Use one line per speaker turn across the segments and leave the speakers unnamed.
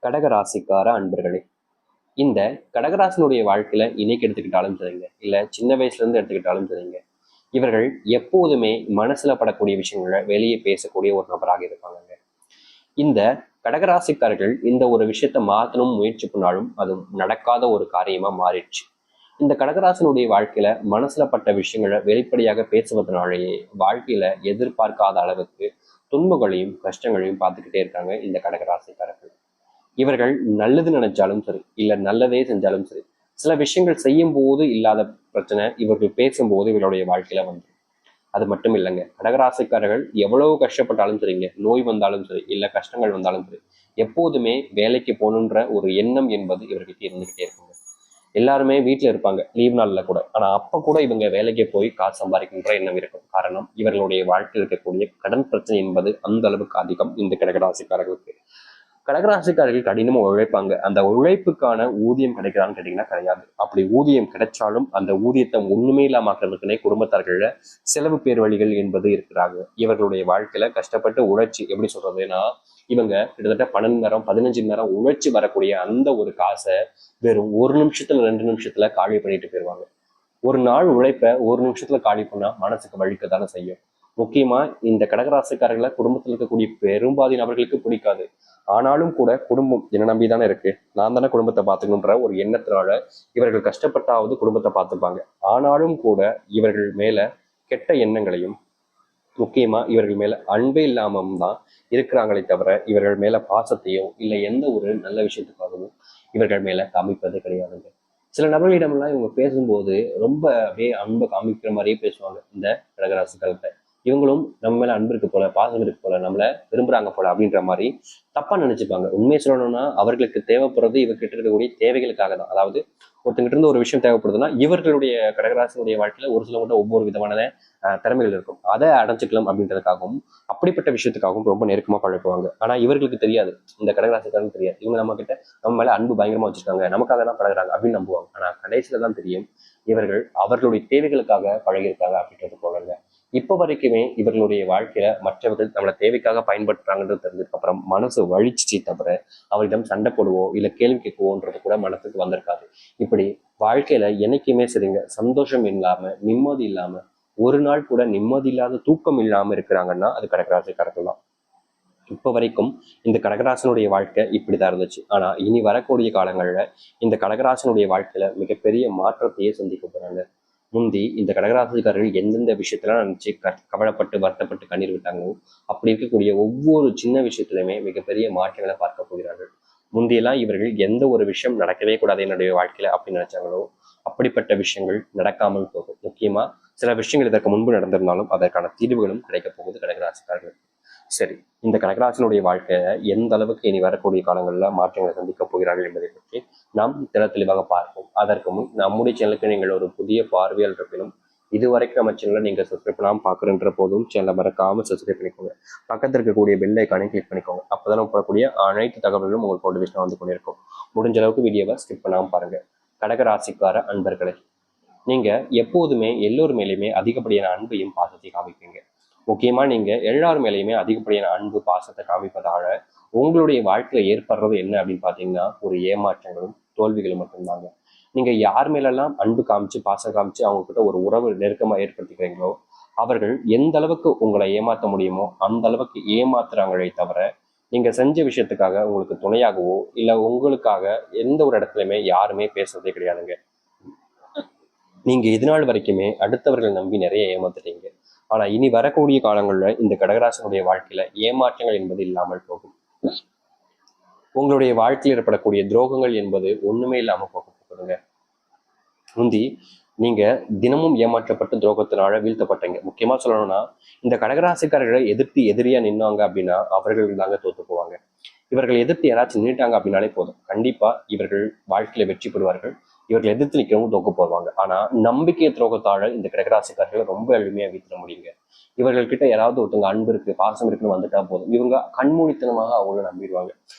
கடகராசிக்கார அன்பர்களே, இந்த கடகராசினுடைய வாழ்க்கையில இன்னைக்கு எடுத்துக்கிட்டாலும் சரிங்க, இல்ல சின்ன வயசுல இருந்து எடுத்துக்கிட்டாலும் சரிங்க, இவர்கள் எப்போதுமே மனசுல படக்கூடிய விஷயங்களை வெளியே பேசக்கூடிய ஒரு நபராக இருப்பாங்க. இந்த கடகராசிக்காரர்கள் இந்த ஒரு விஷயத்த மாத்தணும் முயற்சி பண்ணாலும் அது நடக்காத ஒரு காரியமா மாறிடுச்சு. இந்த கடகராசனுடைய வாழ்க்கையில மனசுல பட்ட விஷயங்களை வெளிப்படையாக பேசுவதனாலேயே வாழ்க்கையில எதிர்பார்க்காத அளவுக்கு துன்பங்களையும் கஷ்டங்களையும் பார்த்துக்கிட்டே இருக்காங்க இந்த கடகராசிக்காரர்கள். இவர்கள் நல்லது நினைச்சாலும் சரி, இல்ல நல்லதே செஞ்சாலும் சரி, சில விஷயங்கள் செய்யும் போது இல்லாத பிரச்சனை இவர்கள் பேசும்போது இவருடைய வாழ்க்கையில வந்து அது மட்டும் இல்லைங்க. கடகராசிக்காரர்கள் எவ்வளவு கஷ்டப்பட்டாலும் சரிங்க, நோய் வந்தாலும் சரி, இல்ல கஷ்டங்கள் வந்தாலும் சரி, எப்போதுமே வேலைக்கு போகணுன்ற ஒரு எண்ணம் என்பது இவர்களுக்கு இருந்துகிட்டே இருக்குங்க. எல்லாருமே வீட்டுல இருப்பாங்க லீவ் நாள்ல கூட, ஆனா அப்ப கூட இவங்க வேலைக்கு போய் காசு சம்பாதிக்கின்ற எண்ணம் இருக்கும். காரணம், இவர்களுடைய வாழ்க்கையில் இருக்கக்கூடிய கடன் பிரச்சனை என்பது அந்த அளவுக்கு அதிகம் இந்த கடகராசிக்காரர்களுக்கு. கடகராசிக்காரர்கள் கடினமா உழைப்பாங்க. அந்த உழைப்புக்கான ஊதியம் கிடைக்கிறான்னு கேட்டீங்கன்னா கிடையாது. அப்படி ஊதியம் கிடைச்சாலும் அந்த ஊதியத்தை ஒண்ணுமே இல்லாம ஆக்குறதுக்குனே குடும்பத்தார்கள செலவு பேர் வழிகள் என்பது இருக்கிறாங்க. இவர்களுடைய வாழ்க்கையில கஷ்டப்பட்டு உழைச்சி, எப்படி சொல்றதுன்னா, இவங்க கிட்டத்தட்ட 12 நேரம் 15 நேரம் உழைச்சி வரக்கூடிய அந்த ஒரு காசை வெறும் 1 நிமிஷத்துல 2 நிமிஷத்துல காலி பண்ணிட்டு போயிருவாங்க. ஒரு நாள் உழைப்ப 1 நிமிஷத்துல காலி பண்ணா மனசுக்கு வலிக்கத்தானே செய்யும். முக்கியமா இந்த கடகராசிக்காரர்களை குடும்பத்தில் இருக்கக்கூடிய பெரும்பாதி நபர்களுக்கு பிடிக்காது. ஆனாலும் கூட குடும்பம் என்ன நம்பிதானே இருக்கு, நான் தானே குடும்பத்தை பார்த்துக்கணுன்ற ஒரு எண்ணத்தினால இவர்கள் கஷ்டப்பட்டாவது குடும்பத்தை பார்த்துப்பாங்க. ஆனாலும் கூட இவர்கள் மேல கெட்ட எண்ணங்களையும், முக்கியமா இவர்கள் மேல அன்பே இல்லாமல் தான் இருக்கிறாங்களே தவிர இவர்கள் மேல பாசத்தையும் இல்லை எந்த ஒரு நல்ல விஷயத்துக்காகவும் இவர்கள் மேல காமிப்பது கிடையாதுங்க. சில நபர்களிடமெல்லாம் இவங்க பேசும்போது ரொம்ப அப்படியே அன்பை காமிக்கிற மாதிரியே பேசுவாங்க இந்த கடகராசிக்காரர்கிட்ட. இவங்களும் நம்ம மேல அன்பு இருக்கு போல, பாசம் இருக்கு போல, நம்மள விரும்புறாங்க போல அப்படின்ற மாதிரி தப்பா நினைச்சுப்பாங்க. உண்மையை சொல்லணும்னா அவர்களுக்கு தேவைப்படுறது இவர்கிட்ட இருக்கக்கூடிய தேவைகளுக்காக தான். அதாவது ஒருத்தங்கிட்ட இருந்து ஒரு விஷயம் தேவைப்படுதுன்னா இவர்களுடைய கடகராசினுடைய வாழ்க்கையில ஒரு சிலவங்கிட்ட ஒவ்வொரு விதமான திறமைகள் இருக்கும், அதை அடைஞ்சுக்கலாம் அப்படின்றதுக்காகவும் அப்படிப்பட்ட விஷயத்துக்காகவும் ரொம்ப நெருக்கமா பழகுவாங்க. ஆனா இவர்களுக்கு தெரியாது, இந்த கடகராசிக்காரங்க தெரியாது, இவங்க நம்ம கிட்ட நம்ம மேல அன்பு பயங்கரமா வச்சிருக்காங்க, நமக்காக தான் பழகுறாங்க அப்படின்னு நம்புவாங்க. ஆனா கடைசியில தான் தெரியும் இவர்கள் அவர்களுடைய தேவைகளுக்காக பழகியிருக்காங்க அப்படின்றது போலங்க. இப்ப வரைக்குமே இவர்களுடைய வாழ்க்கையில மற்றவர்கள் நம்மளை தேவைக்காக பயன்படுத்துறாங்கன்றது தெரிஞ்சதுக்கு அப்புறம் மனசு வலிச்சிச்சு தவிர அவரிடம் சண்டை போடுவோ இல்ல கேள்வி கேட்குவோன்றது கூட மனசுக்கு வந்திருக்காது. இப்படி வாழ்க்கையில என்னைக்குமே சரிங்க, சந்தோஷம் இல்லாம நிம்மதி இல்லாம ஒரு நாள் கூட நிம்மதி இல்லாத தூக்கம் இல்லாம இருக்கிறாங்கன்னா அது கடகராசிக்காரர்கள் தான். இப்ப வரைக்கும் இந்த கடகராசனுடைய வாழ்க்கை இப்படிதான் இருந்துச்சு. ஆனா இனி வரக்கூடிய காலங்கள்ல இந்த கடகராசனுடைய வாழ்க்கையில மிகப்பெரிய மாற்றத்தையே சந்திக்க போறாங்க. முந்தி இந்த கடகராசிக்காரர்கள் எந்தெந்த விஷயத்தெல்லாம் நினைச்சு கவலைப்பட்டு வருத்தப்பட்டு கண்ணீர் விட்டாங்களோ அப்படி இருக்கக்கூடிய ஒவ்வொரு சின்ன விஷயத்திலுமே மிகப்பெரிய மாற்றங்களை பார்க்க போகிறார்கள். முந்தியெல்லாம் இவர்கள் எந்த ஒரு விஷயம் நடக்கவே கூடாது என்னுடைய வாழ்க்கையில அப்படின்னு நினைச்சாங்களோ அப்படிப்பட்ட விஷயங்கள் நடக்காமல் போகும். முக்கியமா சில விஷயங்கள் இதற்கு முன்பு நடந்திருந்தாலும் அதற்கான தீர்வுகளும் கிடைக்க போகுது கடகராசிக்காரர்கள். சரி, இந்த கடகராசினுடைய வாழ்க்கையை எந்த அளவுக்கு இனி வரக்கூடிய காலங்களில் மாற்றங்களை சந்திக்க போகிறார்கள் என்பதை பற்றி நாம் தெளிவாக பார்ப்போம். அதற்கு முன் நம்முடைய சேனலுக்கு நீங்கள் ஒரு புதிய பார்வையாளர் இருப்பினும் இதுவரைக்கும் நம்ம சேனலை நீங்கள் சப்ஸ்கிரைப் பண்ணாமல் பார்க்குறன்ற போதும் சேனலை மறக்காமல் சப்ஸ்கிரைப் பண்ணிக்கோங்க. பக்கத்தில் இருக்கக்கூடிய பெல் ஐக்கானையும் கிளிக் பண்ணிக்கோங்க. அப்போதான் நம்ம போடக்கூடிய அனைத்து தகவல்களும் உங்களுக்கு நோட்டிஃபிகேஷன் வந்து கொண்டிருக்கும். முடிஞ்ச அளவுக்கு வீடியோவை ஸ்கிப் பண்ணாமல் பாருங்க. கடகராசிக்கார அன்பர்களே, நீங்க எப்போதுமே எல்லோர் மேலேயுமே அதிகப்படியான அன்பையும் பாசத்தையும் காமிப்பீங்க. முக்கியமா நீங்க எல்லார் மேலேயுமே அதிகப்படியான அன்பு பாசத்தை காமிப்பதால உங்களுடைய வாழ்க்கையில ஏற்படுறது என்ன அப்படின்னு பாத்தீங்கன்னா ஒரு ஏமாற்றங்களும் தோல்விகளும் மட்டும்தாங்க. நீங்க யார் மேலெல்லாம் அன்பு காமிச்சு பாசம் காமிச்சு அவங்க கிட்ட ஒரு உறவு நெருக்கமா ஏற்படுத்திக்கிறீங்களோ அவர்கள் எந்த அளவுக்கு உங்களை ஏமாற்ற முடியுமோ அந்த அளவுக்கு ஏமாத்துறாங்களே தவிர நீங்க செஞ்ச விஷயத்துக்காக உங்களுக்கு துணையாகவோ இல்ல உங்களுக்காக எந்த ஒரு இடத்துலயுமே யாருமே பேசுறதே கிடையாதுங்க. நீங்க இது நாள் வரைக்குமே அடுத்தவர்கள் நம்பி நிறைய ஏமாத்துட்டீங்க. ஆனா இனி வரக்கூடிய காலங்கள்ல இந்த கடகராசனுடைய வாழ்க்கையில ஏமாற்றங்கள் என்பது இல்லாமல் போகும். உங்களுடைய வாழ்க்கையில் ஏற்படக்கூடிய துரோகங்கள் என்பது ஒண்ணுமே இல்லாம போக போகுதுங்க. முந்தி நீங்க தினமும் ஏமாற்றப்பட்டு துரோகத்தினால வீழ்த்தப்பட்டீங்க. முக்கியமா சொல்லணும்னா இந்த கடகராசிக்காரர்களை எதிர்த்து எதிரியா நின்னாங்க அப்படின்னா அவர்கள் தாங்க தோத்து போவாங்க. இவர்கள் எதிர்த்து யாராச்சும் நின்றுட்டாங்க அப்படின்னாலே போதும், கண்டிப்பா இவர்கள் வாழ்க்கையில வெற்றி பெறுவார்கள். இவர்கள் எதிர்த்து நிற்கிறவங்க தோக்க போவாங்க. ஆனா நம்பிக்கை துரோகத்தால இந்த கடகராசிக்காரர்கள் ரொம்ப எளிமையா வீழ்த்த முடியுங்க. இவர்கள் கிட்ட யாராவது ஒருத்தவங்க அன்பு இருக்கு பாசம் இருக்குன்னு வந்துட்டா போதும், இவங்க கண்மூடித்தனமாக அவங்கள நம்பிடுவாங்க.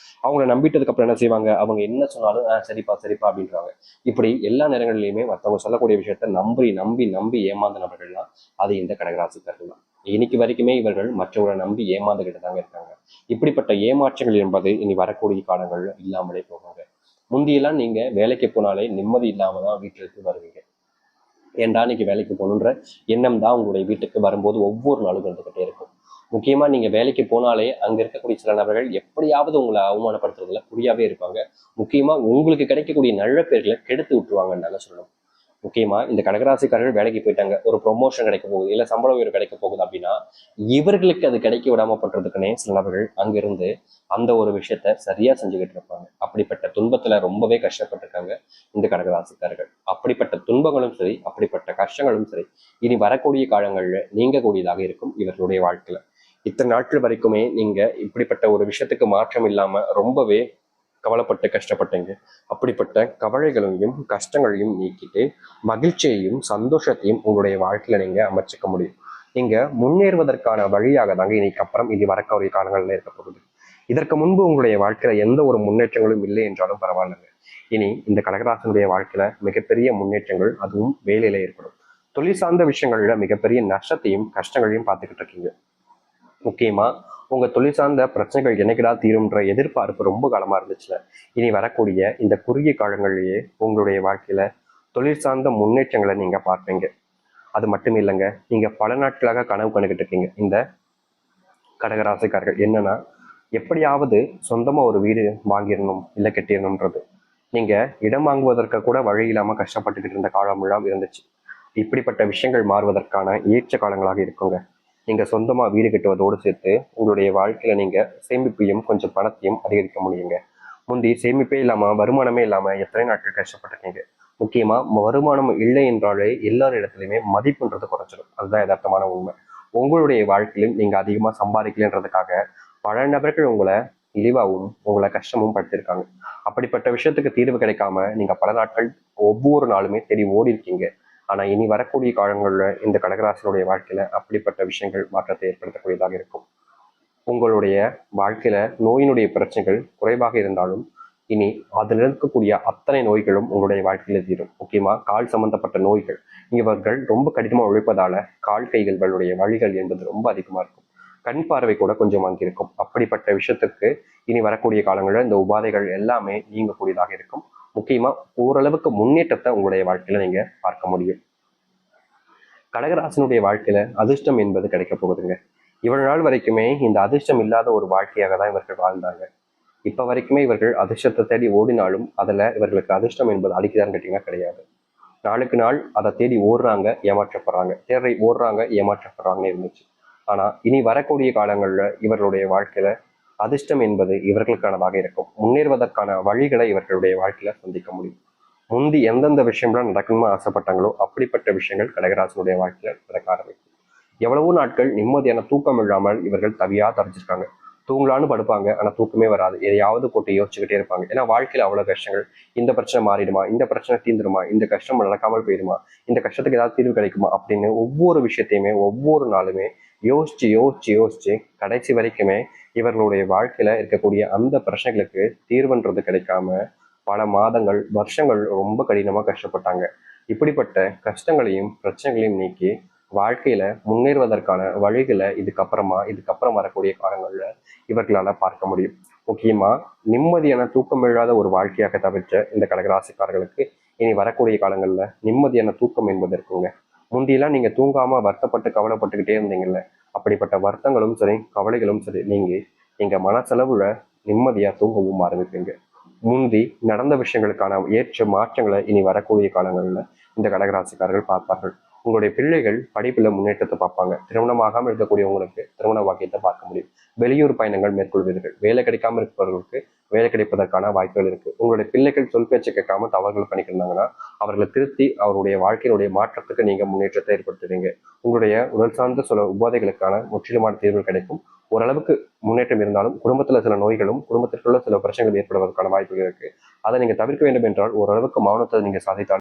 அவங்கள நம்பிட்டதுக்கு அப்புறம் என்ன செய்வாங்க, அவங்க என்ன சொன்னாலும் சரிப்பா சரிப்பா அப்படின்றாங்க. இப்படி எல்லா நேரங்களிலுமே மற்றவங்க சொல்லக்கூடிய விஷயத்த நம்பி நம்பி நம்பி ஏமாந்த நபர்கள்லாம் அது இந்த கடகராசிக்காரர்கள் தான். இன்னைக்கு வரைக்குமே இவர்கள் மற்றவர்களை நம்பி ஏமாந்துகிட்டு தாங்க இருக்காங்க. இப்படிப்பட்ட ஏமாற்றங்கள் என்பது இனி வரக்கூடிய காலங்கள்ல இல்லாமலே போவாங்க. முந்தியெல்லாம் நீங்க வேலைக்கு போனாலே நிம்மதி இல்லாம தான் வீட்டிற்கு வருவீங்க. ஏன்டா இன்னைக்கு வேலைக்கு போகணுன்ற எண்ணம் தான் உங்களுடைய வீட்டுக்கு வரும்போது ஒவ்வொரு நாளும் இருந்துகிட்டே இருக்கும். முக்கியமா நீங்க வேலைக்கு போனாலே அங்க இருக்கக்கூடிய சில நபர்கள் எப்படியாவது உங்களை அவமானப்படுத்துறதுல குறியாவே இருப்பாங்க. முக்கியமா உங்களுக்கு கிடைக்கக்கூடிய நல்ல பேர்களை கெடுத்து விட்டுருவாங்கன்னு சொல்லணும். முக்கியமா இந்த கடகராசிக்காரர்கள் வேலைக்கு போயிட்டாங்க, ஒரு ப்ரொமோஷன் கிடைக்க போகுது, இல்ல சம்பள உயர்வு கிடைக்க போகுது அப்படின்னா இவர்களுக்கு அது கிடைக்க விடாம பண்றதுக்குன்னே சில நபர்கள் அங்கிருந்து அந்த ஒரு விஷயத்த சரியா செஞ்சுக்கிட்டு இருப்பாங்க. அப்படிப்பட்ட துன்பத்துல ரொம்பவே கஷ்டப்பட்டிருக்காங்க இந்த கடகராசிக்காரர்கள். அப்படிப்பட்ட துன்பங்களும் சரி, அப்படிப்பட்ட கஷ்டங்களும் சரி, இனி வரக்கூடிய காலங்கள்ல நீங்க கூடியதாக இருக்கும் இவர்களுடைய வாழ்க்கையில. இத்தனை நாட்கள் வரைக்குமே நீங்க இப்படிப்பட்ட ஒரு விஷயத்துக்கு மாற்றம் இல்லாம ரொம்பவே கவலைப்பட்டு கஷ்டப்பட்டீங்க. அப்படிப்பட்ட கவலைகளையும் கஷ்டங்களையும் நீக்கிட்டு மகிழ்ச்சியையும் சந்தோஷத்தையும் உங்களுடைய வாழ்க்கையில நீங்க அமைச்சுக்க முடியும். நீங்க முன்னேறுவதற்கான வழியாக தாங்க இன்னைக்கு அப்புறம் இது வரக்கூடிய காலங்கள்ல இருக்க போகுது. இதற்கு முன்பு உங்களுடைய வாழ்க்கையில எந்த ஒரு முன்னேற்றங்களும் இல்லை என்றாலும் பரவாயில்லைங்க. இனி இந்த கடகராசனுடைய வாழ்க்கையில மிகப்பெரிய முன்னேற்றங்கள், அதுவும் வேலையில ஏற்படும். தொழில் சார்ந்த விஷயங்கள்ல மிகப்பெரிய நஷ்டத்தையும் கஷ்டங்களையும் பார்த்துக்கிட்டு இருக்கீங்க. முக்கியமா உங்க தொழில் சார்ந்த பிரச்சனைகள் என்னைக்கிடா தீரும்ன்ற எதிர்பார்ப்பு ரொம்ப காலமா இருந்துச்சுல, இனி வரக்கூடிய இந்த குறுகிய காலங்களிலேயே உங்களுடைய வாழ்க்கையில தொழில் சார்ந்த முன்னேற்றங்களை நீங்க பார்ப்பீங்க. அது மட்டும் இல்லைங்க, நீங்க பல நாட்களாக கனவு கண்டுகிட்டு இருக்கீங்க இந்த கடகராசிக்காரர்கள். என்னன்னா, எப்படியாவது சொந்தமா ஒரு வீடு வாங்கிடணும் இல்லை கட்டிடணும்ன்றது. நீங்க இடம் வாங்குவதற்கு கூட வழி இல்லாம கஷ்டப்பட்டுக்கிட்டு இருந்த காலம் எல்லாம் இருந்துச்சு. இப்படிப்பட்ட விஷயங்கள் மாறுவதற்கான ஏற்ற காலங்களாக இருக்குங்க. நீங்க சொந்தமா வீடு கட்டுவதோடு சேர்த்து உங்களுடைய வாழ்க்கையில நீங்க சேமிப்பையும் கொஞ்சம் பணத்தையும் அதிகரிக்க முடியுங்க. முந்தி சேமிப்பே இல்லாம வருமானமே இல்லாம எத்தனை நாட்கள் கஷ்டப்பட்டிருக்கீங்க. முக்கியமா வருமானம் இல்லை என்றாலே எல்லார் இடத்துலையுமே மதிப்புன்றது குறைச்சிடும். அதுதான் யதார்த்தமான உண்மை. உங்களுடைய வாழ்க்கையிலும் நீங்க அதிகமா சம்பாதிக்கலன்றதுக்காக பல நபர்கள் உங்களை இழிவாகவும் உங்களை கஷ்டமும் படுத்திருக்காங்க. அப்படிப்பட்ட விஷயத்துக்கு தீர்வு கிடைக்காம நீங்க பல நாட்கள் ஒவ்வொரு நாளுமே தேடி ஓடி இருக்கீங்க. ஆனா இனி வரக்கூடிய காலங்கள்ல இந்த கடகராசினுடைய வாழ்க்கையில அப்படிப்பட்ட விஷயங்கள் மாற்றத்தை ஏற்படுத்தக்கூடியதாக இருக்கும். உங்களுடைய வாழ்க்கையில நோயினுடைய பிரச்சனைகள் குறைவாக இருந்தாலும் இனி அதில் இருக்கக்கூடிய அத்தனை நோய்களும் உங்களுடைய வாழ்க்கையில தீரும். முக்கியமா கால் சம்பந்தப்பட்ட நோய்கள், இவர்கள் ரொம்ப கடினமா உழைப்பதால கால் கைகளுடைய வலிகள் என்பது ரொம்ப அதிகமா இருக்கும். கண் பார்வை கூட கொஞ்சம் வாங்கியிருக்கும். அப்படிப்பட்ட விஷயத்துக்கு இனி வரக்கூடிய காலங்களில் இந்த உபாதைகள் எல்லாமே நீங்கக்கூடியதாக இருக்கும். முக்கியமா ஓரளவுக்கு முன்னேற்றத்தை உங்களுடைய வாழ்க்கையில நீங்க பார்க்க முடியும். கடகராசனுடைய வாழ்க்கையில அதிர்ஷ்டம் என்பது கிடைக்க போகுதுங்க. இவ்வளவு நாள் வரைக்குமே இந்த அதிர்ஷ்டம் இல்லாத ஒரு வாழ்க்கையாக தான் இவர்கள் வாழ்ந்தாங்க. இப்ப வரைக்குமே இவர்கள் அதிர்ஷ்டத்தை தேடி ஓடினாலும் அதுல இவர்களுக்கு அதிர்ஷ்டம் என்பது அடிக்குதான்னு கேட்டீங்கன்னா கிடையாது. நாளுக்கு நாள் அதை தேடி ஓடுறாங்க, ஏமாற்றப்படுறாங்க, தேடி ஓடுறாங்க, ஏமாற்றப்படுறாங்கன்னு இருந்துச்சு. ஆனா இனி வரக்கூடிய காலங்கள்ல இவர்களுடைய வாழ்க்கையில அதிர்ஷ்டம் என்பது இவர்களுக்கானதாக இருக்கும். முன்னேறுவதற்கான வழிகளை இவர்களுடைய வாழ்க்கையில சந்திக்க முடியும். முந்தி எந்தெந்த விஷயம்லாம் நடக்கணும்னு ஆசைப்பட்டாங்களோ அப்படிப்பட்ட விஷயங்கள் கடகராசனுடைய வாழ்க்கையில நடக்க ஆரம்பிக்கும். எவ்வளவோ நாட்கள் நிம்மதியான தூக்கம் இல்லாமல் இவர்கள் தவிச்சிருக்காங்க. தூங்கலான்னு படுப்பாங்க, ஆனா தூக்கமே வராது. எதையாவது போட்டு யோசிச்சுக்கிட்டே இருப்பாங்க. ஏன்னா வாழ்க்கையில அவ்வளவு கஷ்டங்கள். இந்த பிரச்சனை மாறிடுமா, இந்த பிரச்சனை தீர்ந்துருமா, இந்த கஷ்டம் நடக்காமல் போயிடுமா, இந்த கஷ்டத்துக்கு ஏதாவது தீர்வு கிடைக்குமா அப்படின்னு ஒவ்வொரு விஷயத்தையுமே ஒவ்வொரு நாளுமே யோசிச்சு யோசிச்சு யோசிச்சு கடைசி வரைக்குமே இவர்களுடைய வாழ்க்கையில இருக்கக்கூடிய அந்த பிரச்சனைகளுக்கு தீர்வுன்றது கிடைக்காம பல மாதங்கள், வருஷங்கள் ரொம்ப கடினமா கஷ்டப்பட்டாங்க. இப்படிப்பட்ட கஷ்டங்களையும் பிரச்சனைகளையும் நீக்கி வாழ்க்கையில முன்னேறுவதற்கான வழிகளை இதுக்கப்புறம் வரக்கூடிய காலங்கள்ல இவர்களால பார்க்க முடியும். முக்கியமா நிம்மதியான தூக்கம் இல்லாத ஒரு வாழ்க்கையாக தவிர்த்த இந்த கடகராசிக்காரர்களுக்கு இனி வரக்கூடிய காலங்கள்ல நிம்மதியான தூக்கம் என்பது இருக்குங்க. முந்தியெல்லாம் நீங்க தூங்காம வருத்தப்பட்டு கவலைப்பட்டுக்கிட்டே இருந்தீங்கல்ல, அப்படிப்பட்ட வருத்தங்களும் சரி கவலைகளும் சரி நீங்க மனசளவுல நிம்மதியா தூங்கவும் ஆரம்பிப்பீங்க. முந்தி நடந்த விஷயங்களுக்கான ஏற்ற மாற்றங்களை இனி வரக்கூடிய காலங்கள்ல இந்த கடகராசிக்காரர்கள் பார்ப்பார்கள். உங்களுடைய பிள்ளைகள் படிப்புல முன்னேற்றத்தை பார்ப்பாங்க. திருமணமாகாமல் இருக்கக்கூடியவங்களுக்கு திருமண வாக்கியத்தை பார்க்க முடியும். வெளியூர் பயணங்கள் மேற்கொள்வீர்கள். வேலை கிடைக்காம இருப்பவர்களுக்கு வேலை கிடைப்பதற்கான வாய்ப்புகள் இருக்கு. உங்களுடைய பிள்ளைகள் சொல் பேச்சு கேட்காம தவறுகள் பண்ணிக்கிருந்தாங்கன்னா அவர்களை திருத்தி அவருடைய வாழ்க்கையினுடைய மாற்றத்துக்கு நீங்க முன்னேற்றத்தை ஏற்படுத்துவீங்க. உங்களுடைய உடல் சார்ந்த சில உபாதைகளுக்கான முற்றிலுமான தீர்வு கிடைக்கும். ஓரளவுக்கு முன்னேற்றம் இருந்தாலும் குடும்பத்துல சில நோய்களும் குடும்பத்திற்குள்ள சில பிரச்சனைகள் ஏற்படுவதற்கான வாய்ப்புகள் இருக்கு. அதை நீங்க தவிர்க்க வேண்டும் என்றால் ஓரளவுக்கு மௌனத்தை நீங்க சாதித்தால்